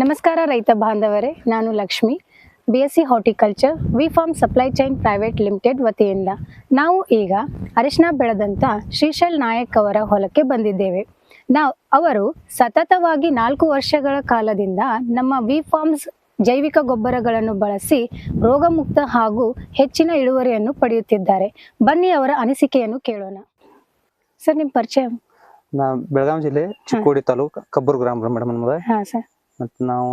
ನಮಸ್ಕಾರ ರೈತ ಬಾಂಧವರೇ, ನಾನು Lakshmi, BSc horticulture V farm supply chain private limited ವತಿಯಿಂದ ನಾವು ಈಗ ಅರಿಶಿನ ಬೆಳೆದಂಥ ಶ್ರೀಶೈಲ್ ನಾಯಕ್ ಅವರ ಹೊಲಕ್ಕೆ ಬಂದಿದ್ದೇವೆ. ಅವರು ಸತತವಾಗಿ 4 ವರ್ಷಗಳ ಕಾಲದಿಂದ ನಮ್ಮ ವಿ ಫಾರ್ಮ್ಸ್ ಜೈವಿಕ ಗೊಬ್ಬರಗಳನ್ನು ಬಳಸಿ ರೋಗಮುಕ್ತ ಹಾಗೂ ಹೆಚ್ಚಿನ ಇಳುವರಿಯನ್ನು ಪಡೆಯುತ್ತಿದ್ದಾರೆ. ಬನ್ನಿ ಅವರ ಅನಿಸಿಕೆಯನ್ನು ಕೇಳೋಣ. ಸರ್, ನಿಮ್ಮ ಪರಿಚಯ? ನಾ ಬೆಳಗಾವಿ ಜಿಲ್ಲೆ ಚಿಕ್ಕೋಡಿ ತಾಲೂಕು ಕಬ್ಬೂರು ಗ್ರಾಮ ಮೇಡಮ್ ನಮ್ದು. ಹಾಂ ಸರ್. ಮತ್ತು ನಾವು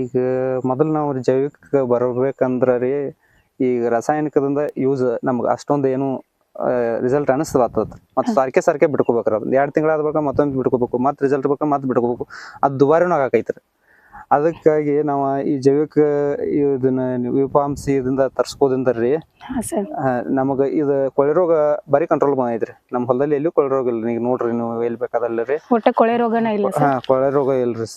ಈಗ ಮೊದಲು ನಾವು ಜೈವಿಕ ಬರಬೇಕಂದ್ರೆ ರೀ ಈಗ ರಾಸಾಯನಿಕದಿಂದ ಯೂಸ್ ನಮ್ಗೆ ಅಷ್ಟೊಂದು ಏನು ರಿಸಲ್ಟ್ ಅನಿಸ್ತದ ಆಗ್ತದೆ. ಮತ್ತು ಸಾರ್ಕೆ ಬಿಟ್ಕೋಬೇಕ್ರಿ. ಅದು 2 ತಿಂಗಳಾದ ಬಳಿಕ ಮತ್ತೊಂದು ಬಿಟ್ಕೋಬೇಕು, ಮತ್ತೆ ರಿಸಲ್ಟ್ ಬೇಕಾ ಮತ್ತೆ ಬಿಟ್ಕೋಬೇಕು. ಅದು ದುಬಾರಿನೂ ಆಗಾಕೈತ್ರಿ. ಅದಕ್ಕಾಗಿ ನಾವು ಈ ಜೈವಿಕ ಇದನ್ನ ವಿಪಾಂಸಿ ಇದರಿಂದ ತರಿಸ್ಬೋದಿಂದ ರೀ ನಮಗೆ ಇದು ಕೊಳೆ ರೋಗ ಬರೀ ಕಂಟ್ರೋಲ್ ಬಂದೈತ್ರಿ. ನಮ್ಮ ಹೊಲದಲ್ಲಿ ಎಲ್ಲೂ ಕೊಳೆ ರೋಗ ಇಲ್ಲ. ಈಗ ನೋಡ್ರಿ ನೀವು ಎಲ್ಲಿ ಬೇಕಾದಲ್ಲ ರೀ ಕೊಳೆ ರೋಗನ ಇಲ್ಲ. ಕೊಳೆ ರೋಗ ಇಲ್ರಿ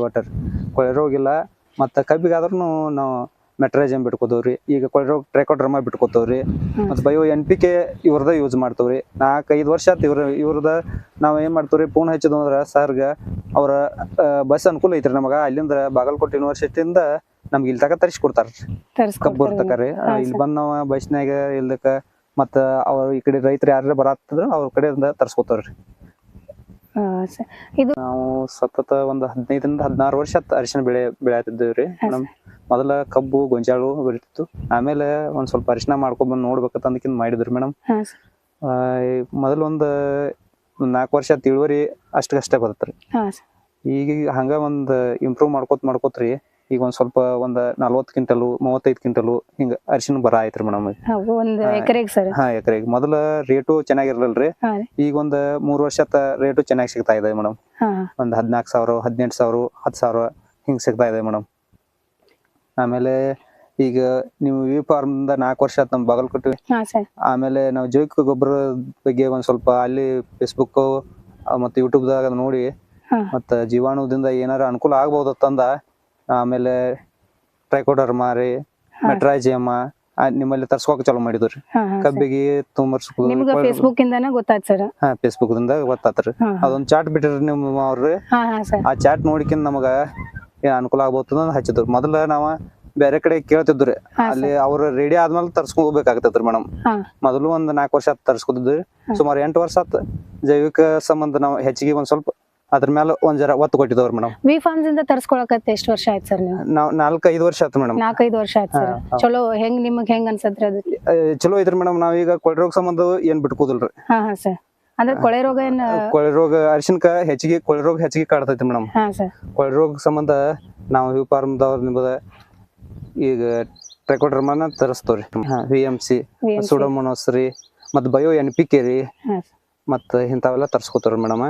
ಒಟ್ಟರಿ. ಕೊಳೆ ರೋಗ ಇಲ್ಲ. ಮತ್ತು ಕಬ್ಬಿಗಾದ್ರೂ ನಾವು ಮೆಟ್ರೈಜಮ್ ಬಿಟ್ಕೋತೇವ್ರಿ. ಈಗ ಕೊಳೆ ರೋಗ ಟ್ರೈಕೋಡ್ರಮಾ ಬಿಟ್ಕೋತೇವ್ರಿ. ಮತ್ತು ಬಯೋ NPK ಇವ್ರದ ಯೂಸ್ ಮಾಡ್ತೇವ್ರಿ. 4-5 ವರ್ಷ ಆಯ್ತು ಇವ್ರದ ನಾವು ಏನು ಮಾಡ್ತೇವ್ರಿ, ಫೋನ್ ಹಚ್ಚಿದ್ವು ಅಂದ್ರೆ ಸರ್ಗ ಅವರ ಬಸ್ ಅನುಕೂಲ ಐತ್ರಿ ನಮಗೆ. ಅಲ್ಲಿಂದ ಬಾಗಲಕೋಟೆ ಯೂನಿವರ್ಸಿಟಿಯಿಂದ ನಮ್ಗೆ ಇಲ್ಲಿ ತಕ ತರಿಸ್ಕೊಡ್ತಾರ ಕಬ್ಬೂರ್ ತಕರಿ. ಇಲ್ಲಿ ಬಂದು ನಾವು ಬಸ್ನಾಗ ಇಲ್ದಕ್ಕ ಮತ್ತು ಅವ್ರು ಈ ಕಡೆ ರೈತರು ಯಾರು ಬರತ್ತಿದ್ರು ಅವ್ರ ಕಡೆಯಿಂದ ತರಿಸ್ಕೊತಾವ್ರಿ. ನಾವು ಸತತ ಒಂದು 15-16 ವರ್ಷ ಅರಿಶಿನ ಬೆಳೆಯತ್ತಿದ್ದೇವ್ರಿ. ಮೊದಲ ಕಬ್ಬು ಗೊಂಜಾಳು ಬೆಳಿತಿತ್ತು. ಆಮೇಲೆ ಒಂದ್ ಸ್ವಲ್ಪ ಅರಿಶಿನ ಮಾಡ್ಕೊಂಡ್ಬಂದು ನೋಡ್ಬೇಕಂತ ಅಂದಕ್ಕಿಂತ ಮಾಡಿದ್ರಿ ಮೇಡಮ್. ಮೊದಲ ಒಂದು 4 ವರ್ಷ ಇಳುವರಿ ಅಷ್ಟೇ ಬರ್ತರಿ. ಈಗ ಹಂಗ ಒಂದ್ ಇಂಪ್ರೂವ್ ಮಾಡ್ಕೋತ್ರಿ ಈಗ ಒಂದ್ ಸ್ವಲ್ಪ ಒಂದ್ 40 ಕ್ವಿಂಟಲು 35 ಕ್ವಿಂಟಲು ಹಿಂಗ ಅರಿಶಿನ ಬರ ಆಯ್ತ್ರಿ ಮೇಡಮ್. ಎಕರೆಗೆ ಮೊದಲ ರೇಟು ಚೆನ್ನಾಗಿರ್ಲಿಲ್ರಿ. ಈಗ ಒಂದ್ 3 ವರ್ಷ ರೇಟು ಚೆನ್ನಾಗಿ ಸಿಗ್ತಾ ಇದೆ ಮೇಡಮ್. ಒಂದ್ 14,000 18,000 10,000 ಹಿಂಗ್ ಸಿಗ್ತಾ ಇದೆ ಮೇಡಮ್. ಆಮೇಲೆ ಈಗ ನೀವು ವಿ ಫಾರ್ಮ್ 4 ವರ್ಷ ಆಯ್ತು ನಮ್ ಬಾಗಲಕೋಟೆ. ಆಮೇಲೆ ನಾವು ಜೈವಿಕ ಗೊಬ್ಬರ ಬಗ್ಗೆ ಒಂದ್ ಸ್ವಲ್ಪ ಅಲ್ಲಿ ಫೇಸ್ಬುಕ್ ಮತ್ತೆ ಯೂಟ್ಯೂಬ್ದಾಗ ನೋಡಿ ಮತ್ತ ಜೀವಾಣುದಿಂದ ಏನಾರ ಅನುಕೂಲ ಆಗ್ಬಹುದತ್ತಂದ ಆಮೇಲೆ ಟ್ರೈಕೋಡರ್ಮಾ ರೀ ಮೆಟ್ರೈಜಿಯಮ್ ನಿಮ್ಮಲ್ಲಿ ತರ್ಸ್ಕೋಕ್ ಚಾಲೂ ಮಾಡಿದ್ರಿ. ಕಬ್ಬಿಗೆ ಫೇಸ್ಬುಕ್ ಇಂದಾನೆ ಗೊತ್ತಾಯ್ತು ಸರ್. ಫೇಸ್ಬುಕ್ ದಿಂದ ಗೊತ್ತಾತ್ರಿ. ಅದೊಂದ್ ಚಾಟ್ ಬಿಟ್ಟಿರಿ ನಿಮ್ಮ ಅವ್ರಿ. ಆ ಚಾಟ್ ನೋಡಿಕಿಂದ ನಮಗ ಏನ್ ಅನುಕೂಲ ಆಗ್ಬೋದ ಹಚ್ಚಿದ್ರು. ಮೊದಲ ನಾವ ಬೇರೆ ಕಡೆ ಕೇಳ್ತಿದ್ರಿ, ಅಲ್ಲಿ ಅವ್ರ ರೆಡಿ ಆದ್ಮೇಲೆ ತರ್ಸ್ಕೋಬೇಕಾಗ್ತದ್ರಿ ಮೇಡಮ್. ಮೊದಲು ಒಂದ್ 4 ವರ್ಷ ತರ್ಸ್ಕೊತಿದ್ರಿ. ಸುಮಾರು 8 ವರ್ಷ ಆತ್ ಜೈವಿಕ ಸಂಬಂಧ ನಾವು ಹೆಚ್ಚಿಗೆ ಒಂದ್ ಸ್ವಲ್ಪ ಅದ್ರ ಮೇಲೆ ಒಂದ್ ಜರ ಒತ್ತು ಕೊಟ್ಟಿದವ್ರಿ ಮೇಡಮ್. ವಿ ಫಾರ್ಮ್ಸ್ ಇಂದ ತರ್ಸ್ಕೊಳಕತ್ತೆ ಎಷ್ಟು ವರ್ಷ ಆಯ್ತು ಸರ್ ನೀವು? ನಾವ್ 4-5 ವರ್ಷ ಆಯ್ತು ಮೇಡಮ್. 4-5 ವರ್ಷ ಆಯ್ತು ಸರ್. ಚಲೋ ನಿಮಗ್ ಹೆಂಗ್ ಅನ್ಸತ್ರಿ ಅದು? ಚಲೋ ಐತ್ರಿ ಮೇಡಮ್. ನಾವೀಗ ಕೊಳೆ ರೋಗ ಸಂಬಂಧ ಏನ್ ಬಿಟ್ಕೋದಿಲ್ರಿ. ಸರ್. ಅಂದ್ರೆ ಕೊಳೆ ರೋಗ ಕೊಳೆ ರೋಗ ಅರಿಶಿನಕ ಹೆಚ್ಚಿಗೆ ಕೊಳೆ ರೋಗ ಹೆಚ್ಚಿಗೆ ಕಾಡ್ತೈತಿ ಮೇಡಮ್. ಕೊಳೆ ರೋಗ ಸಂಬಂಧ ನಾವು ವಿ ಫಾರ್ಮ್ ದವ್ರ ನಿಮ್ಮದ ಈಗ ಟ್ರೈಕೋಡರ್ಮಾನ ತರಿಸ್ತವ್ರಿ. VMC ಸುಡೋಮೋನಾಸ್ ರೀ ಮತ್ ಬಯೋ NPK ರೀ ಮತ್ತ ಇಂಥವೆಲ್ಲ ತರ್ಸ್ಕೊತಾವ್ರಿ ಮೇಡಮ್.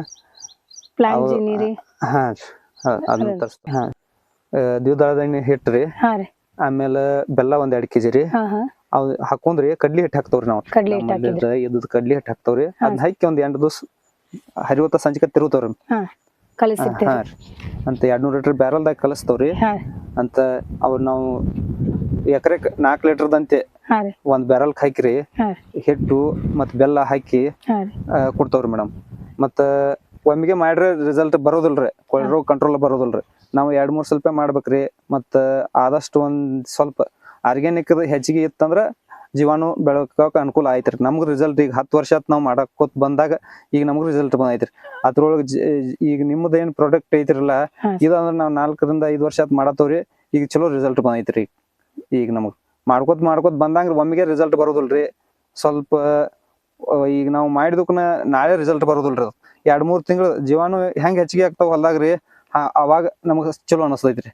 ಅದನ್ನ ತರಿಸ್ತ ದ್ವಿದಳದ ಎಣ್ಣೆ ಹಿಟ್ರಿ. ಆಮೇಲೆ ಬೆಲ್ಲ ಒಂದ್ 2 kg ರೀ. ಅವ್ ಹಾಕೊಂಡ್ರಿ ಕಡ್ಲಿ ಹಿಟ್ಟು ಹಾಕ್ತವ್ರಿ ನಾವು. ಇದ್ ಕಡ್ಲಿ ಹಿಟ್ಟು ಹಾಕ್ತವ್ರಿ. ಅದನ್ನ ಹಾಕಿ ಒಂದ್ 8 ದಿವಸ ಹರಿವತ್ತ ಸಂಜಿಕ ತಿರುಗ್ತವ್ರಿ ಅಂತ 200 ಲೀಟರ್ ಬ್ಯಾರಲ್ದಾಗ ಕಲಿಸ್ತವ್ರಿ ಅಂತ. ಅವ್ರು ನಾವು ಎಕರೆಕ್ 4 ಲೀಟರ್ದಂತೆ ಒಂದ್ ಬ್ಯಾರಲ್ ಹಾಕಿರಿ ಹಿಟ್ಟು ಮತ್ ಬೆಲ್ಲ ಹಾಕಿ ಕೊಡ್ತವ್ರಿ ಮೇಡಮ್. ಮತ್ತ ಒಮ್ಮಿಗೆ ಮಾಡ್ರೆ ರಿಸಲ್ಟ್ ಬರೋದಿಲ್ರಿ. ಕೊಳೆ ರೋಗ ಕಂಟ್ರೋಲ್ ಬರೋದಿಲ್ರಿ. ನಾವು 2-3 ಸ್ವಲ್ಪ ಮಾಡ್ಬೇಕ್ರಿ. ಮತ್ತ ಆದಷ್ಟು ಒಂದ್ ಸ್ವಲ್ಪ ಆರ್ಗ್ಯಾನಿಕ್ ಹೆಚ್ಚಿಗೆ ಇತ್ತಂದ್ರ ಜೀವಾಣು ಬೆಳಕಾಕ ಅನುಕೂಲ ಆಯ್ತ್ರಿ. ನಮ್ಗ್ ರಿಸಲ್ಟ್ ಈಗ 10 ವರ್ಷ ನಾವು ಮಾಡಕೋತ್ ಬಂದಾಗ ಈಗ ನಮ್ಗ್ ರಿಸಲ್ಟ್ ಬಂದೈತ್ರಿ. ಅದ್ರೊಳಗ ಈಗ ನಿಮ್ದ ಏನ್ ಪ್ರಾಡಕ್ಟ್ ಐತಿರಲ್ಲ ಇದಂದ್ರ ನಾವ್ 4-5 ವರ್ಷ ಮಾಡತ್ತವ್ರಿ. ಈಗ ಚಲೋ ರಿಸಲ್ಟ್ ಬಂದೈತ್ರಿ. ಈಗ ನಮಗ್ ಮಾಡ್ಕೋತ್ ಬಂದಂಗ ಒಮ್ಮಿಗೆ ರಿಸಲ್ಟ್ ಬರೋದಿಲ್ರಿ. ಸ್ವಲ್ಪ ಈಗ ನಾವು ಮಾಡಿದಕ್ಕನ ನಾಳೆ ರಿಸಲ್ಟ್ ಬರೋದಿಲ್ರಿ. 2-3 ತಿಂಗಳು ಜೀವಾಣು ಹೆಂಗ್ ಹೆಚ್ಚಿಗೆ ಆಗ್ತಾವ ಹೊಲ್ದಾಗ್ರಿ ಅವಾಗ ನಮಗ್ ಚಲೋ ಅನಿಸ್ತೈತ್ರಿ.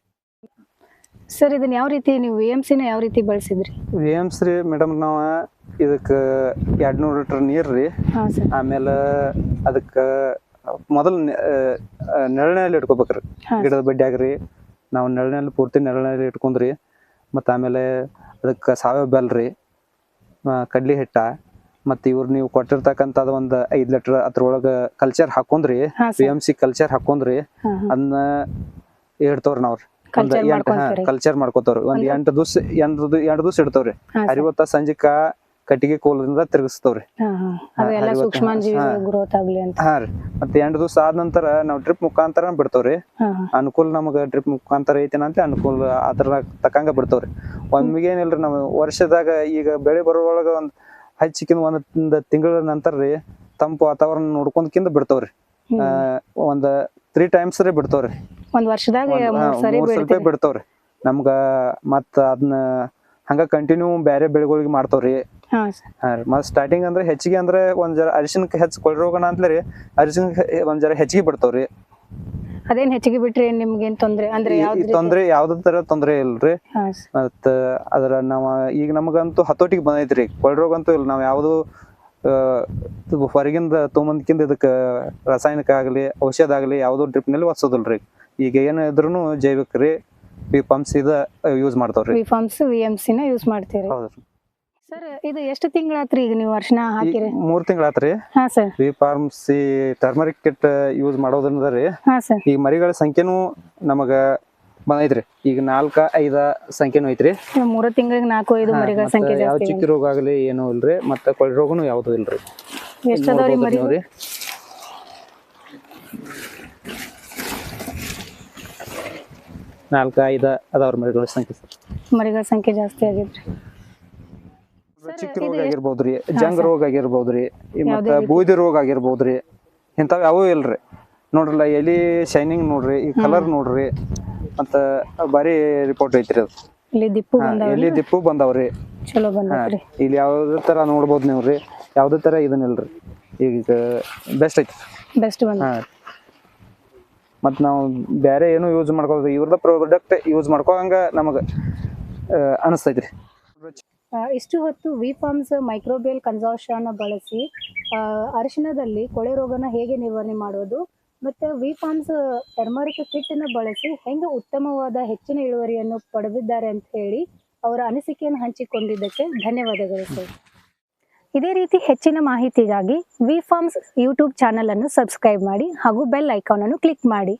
ಸರ್, ಇದನ್ನ ಯಾವ ರೀತಿ ನೀವು VMC ನ ಯಾವ ರೀತಿ ಬಳಸಿದ್ರಿ? VMC ರೀ ಮೇಡಮ್, ನಾವ ಇದಕ್ಕ 200 ಲೀಟರ್ ನೀರ್ ರೀ. ಆಮೇಲೆ ಅದಕ್ಕ ಮೊದಲು ನೆರಳಿನಲ್ಲಿ ಇಟ್ಕೋಬೇಕ್ರಿ. ಗಿಡದ ಬಡ್ಡಿಯಾಗ್ರಿ ನಾವು ನೆರಳಿನಲ್ಲಿ ಪೂರ್ತಿ ನೆರಳಿನಲ್ಲಿ ಇಟ್ಕೊಂಡ್ರಿ. ಮತ್ತ ಆಮೇಲೆ ಅದಕ್ಕ ಸಾವಯವ ಬೆಲ್ರಿ ಕಡ್ಲಿ ಹಿಟ್ಟ ಮತ್ತ ಇವ್ರು ನೀವು ಕೊಟ್ಟಿರ್ತಕ್ಕಂಥದ್ ಒಂದ್ 5 ಲೀಟರ್ ಅದ್ರೊಳಗ ಕಲ್ಚರ್ ಹಾಕೊಂಡ್ರಿ. VMC ಕಲ್ಚರ್ ಹಾಕೊಂಡ್ರಿ. ಅದನ್ನ ಇಡ್ತವ್ರಿ ನಾವ್ರಿ. ಕಲ್ಚರ್ ಮಾಡ್ಕೋತವ್ರಿ. ಒಂದ್ 2 ದಿವಸ ಇಡ್ತವ್ರಿ. 50 ಸಂಜಿಕ ಕಟ್ಟಿಗೆ ಕೋಲದಿಂದ ತಿರುಗಿಸ್ತವ್ರಿ. ಅವೆಲ್ಲ ಸೂಕ್ಷ್ಮಾಣುಜೀವಿ ಗ್ರೋತ್ ಆಗ್ಲಿ ಅಂತ. ಹಾ ರೀ. ಮತ್ತೆ 8 ದಿವಸ ಆದ ನಂತರ ನಾವು ಡ್ರಿಪ್ ಮುಖಾಂತರ ಬಿಡ್ತವ್ರಿ. ಅನುಕೂಲ ನಮಗ ಡ್ರಿಪ್ ಮುಖಾಂತರ ಐತೇನ ಅಂತ ಅನುಕೂಲ ಅದ್ರ ತಕ್ಕಂಗ ಬಿಡ್ತವ್ರಿ. ಒಮ್ಮಿಗೆ ಏನಿಲ್ರಿ ನಾವು ವರ್ಷದಾಗ ಈಗ ಬೆಳೆ ಬರೋಳಗ ಒಂದ್ ಹಚ್ಚಿಕಿಂದ ಒಂದ್ ತಿಂಗಳ ನಂತರ ರೀ ತಂಪು ವಾತಾವರಣ ನೋಡ್ಕೊಂಡ್ಕಿಂದ ಬಿಡ್ತವ್ರಿ. ಒಂದ್ 3 ಟೈಮ್ಸ್ ರೀ ಬಿಡ್ತವ್ರಿ. ಒಂದ್ ವರ್ಷದಾಗ 3 ಸಲ ಬಿಡ್ತವ್ರಿ. ನಮ್ಗ ಮತ್ತ ಅದನ್ನ ಹಂಗ ಕಂಟಿನ್ಯೂ ಬ್ಯಾರೆ ಬೆಳೆಗಳಿಗೆ ಮಾಡ್ತವ್ರಿ. ಮತ್ ಸ್ಟಾರ್ಟಿಂಗ್ ಅಂದ್ರೆ ಹೆಚ್ಚಿಗೆ ಅಂದ್ರೆ ಒಂದ್ ಜರ ಅರಿಶಿನಕ್ಕೆ ಹೆಚ್ಚು ಕೊಳಿರೋಗಣ ಅಂತಲೇ ಅರಿಶಿನ ಒಂದ್ ಜರ ಹೆಚ್ಚಿಗೆ ಬಿಡ್ತವ್ರಿ. ಅದೇನ್ ಹೆಚ್ಚಿಗೆ ಬಿಟ್ರಿ ನಿಮ್ಗೇನ್ ತೊಂದ್ರೆ ಅಂದ್ರೆ ತೊಂದ್ರೆ ಯಾವ್ದ ತರ ತೊಂದ್ರೆ ಇಲ್ರಿ. ಮತ್ತ ಅದ್ರ ನಾವ ಈಗ ನಮಗಂತೂ ಹತೋಟಿಗೆ ಬಂದೈತ್ರಿ. ಕೊಳಿರೋಗ ಅಂತೂ ಇಲ್ಲ. ನಾವ್ ಯಾವ್ದು ಹೊರಗಿಂದ ತೊಗೊಂಬಂದ್ಕಿಂದ ಇದಕ್ಕ ರಾಸಾಯನಿಕ ಆಗ್ಲಿ ಔಷಧ ಆಗ್ಲಿ ಯಾವ್ದು ಡ್ರಿಪ್ ನಲ್ಲಿ ಒಡ್ಸೋದಿಲ್ರಿ. ಈಗ ಏನ್ ಇದ್ರೂನು ಜೈವಿಕ ರೀ ವಿಫಾರ್ಮ್ಸ್ ಇದ ಯೂಸ್ ಮಾಡ್ತಾವ್ರಿ. ವಿಫಾರ್ಮ್ಸ್ VMC ನ ಯೂಸ್ ಮಾಡ್ತೀರಿ. ಸರ್ ಇದು ಎಷ್ಟು ತಿಂಗಳಾತ್ರಿ ಈಗ ನೀವು ಅರಿಶಿನ ಹಾಕಿರಿ? 3 ತಿಂಗಳಾತ್ರಿ. ಹಾ ಸರ್. ವಿಫಾರ್ಮ್ಸ್ ಟರ್ಮರಿಕ್ ಕಿಟ್ ಯೂಸ್ ಮಾಡೋದ್ರಿಂದ ರೀ ಈಗ ಮರಿಗಳ ಸಂಖ್ಯೆನೂ ನಮಗ ಬಂದೈತ್ರಿ. ಈಗ 4-5 ಸಂಖ್ಯೆನೂ ಐತ್ರಿ. 3 ತಿಂಗಳಿಗೆ 4-5 ಮರಿಗಳ ಸಂಖ್ಯೆ ಯಾವ ಚಿಕ್ಕ ರೋಗ ಆಗಲಿ ಏನೂ ಇಲ್ರಿ. ಮತ್ತೆ ಕೊಳಿ ರೋಗನು ಯಾವ್ದು ಇಲ್ರಿ. ಎಷ್ಟು ಅದಾವ್ರಿ ಮರಿ? 4-5 ಅದಾವ್ರಿ ಮರಿಗಳ ಸಂಖ್ಯೆ. ಮರಿಗಳ ಸಂಖ್ಯೆ ಜಾಸ್ತಿ ಆಗೈತ್ರಿ. ಚಿಕ್ಕ ರೋಗ ಆಗಿರ್ಬೋದ್ರಿ, ಜಂಗ್ ರೋಗ ಆಗಿರ್ಬೋದ್ರಿ, ಮತ್ತ ಬೂದಿ ರೋಗ ಆಗಿರ್ಬೋದ್ರಿ. ಇಂಥವ್ ಯಾವೂ ಇಲ್ರಿ. ನೋಡ್ರಲ್ಲ ಎಲಿ ಶೈನಿಂಗ್ ನೋಡ್ರಿ, ಈ ಕಲರ್ ನೋಡ್ರಿ. ಮತ್ತ ಬಾರಿ ರಿಪೋರ್ಟ್ ಐತ್ರಿ ಅದು. ಇಲ್ಲಿ ದಿಪ್ಪು ಬಂದಾವ್ರಿ. ಚಲೋ ಬಂದ್ರಿ. ಇಲ್ಲಿ ಯಾವ್ದೇ ತರ ನೋಡ್ಬೋದು ನೀವ್ರಿ. ಯಾವ್ದೇ ತರ ಇದನ್ನಿಲ್ರಿ. ಈಗ ಬೆಸ್ಟ್ ಐತಿ. ಬೆಸ್ಟ್ ಬಂದ. ಮತ್ ನಾವು ಬೇರೆ ಏನು ಯೂಸ್ ಮಾಡ್ಕೋದು ಇವ್ರದ ಪ್ರಾಡಕ್ಟ್ ಯೂಸ್ ಮಾಡ್ಕೋಂಗ ನಮಗ ಅನಿಸ್ತೈತ್ರಿ. ಇಷ್ಟು ಹೊತ್ತು ವಿಫಾರ್ಮ್ಸ್ ಮೈಕ್ರೋಬಿಯಲ್ ಕನ್ಸಾರ್ಷಿಯಂ ಬಳಸಿ ಅರಿಶಿನದಲ್ಲಿ ಕೊಳೆ ರೋಗನ ಹೇಗೆ ನಿರ್ವಹಣೆ ಮಾಡೋದು ಮತ್ತು ವಿಫಾರ್ಮ್ಸ್ ಟರ್ಮರಿಕ್ ಕಿಟ್ಟನ್ನು ಬಳಸಿ ಹೆಂಗೆ ಉತ್ತಮವಾದ ಹೆಚ್ಚಿನ ಇಳುವರಿಯನ್ನು ಪಡೆದಿದ್ದಾರೆ ಅಂತ ಹೇಳಿ ಅವರ ಅನಿಸಿಕೆಯನ್ನು ಹಂಚಿಕೊಂಡಿದ್ದಕ್ಕೆ ಧನ್ಯವಾದಗಳು ಸರ್. ಇದೇ ರೀತಿ ಹೆಚ್ಚಿನ ಮಾಹಿತಿಗಾಗಿ ವಿಫಾರ್ಮ್ಸ್ ಯೂಟ್ಯೂಬ್ ಚಾನಲನ್ನು ಸಬ್ಸ್ಕ್ರೈಬ್ ಮಾಡಿ ಹಾಗೂ ಬೆಲ್ ಐಕಾನನ್ನು ಕ್ಲಿಕ್ ಮಾಡಿ.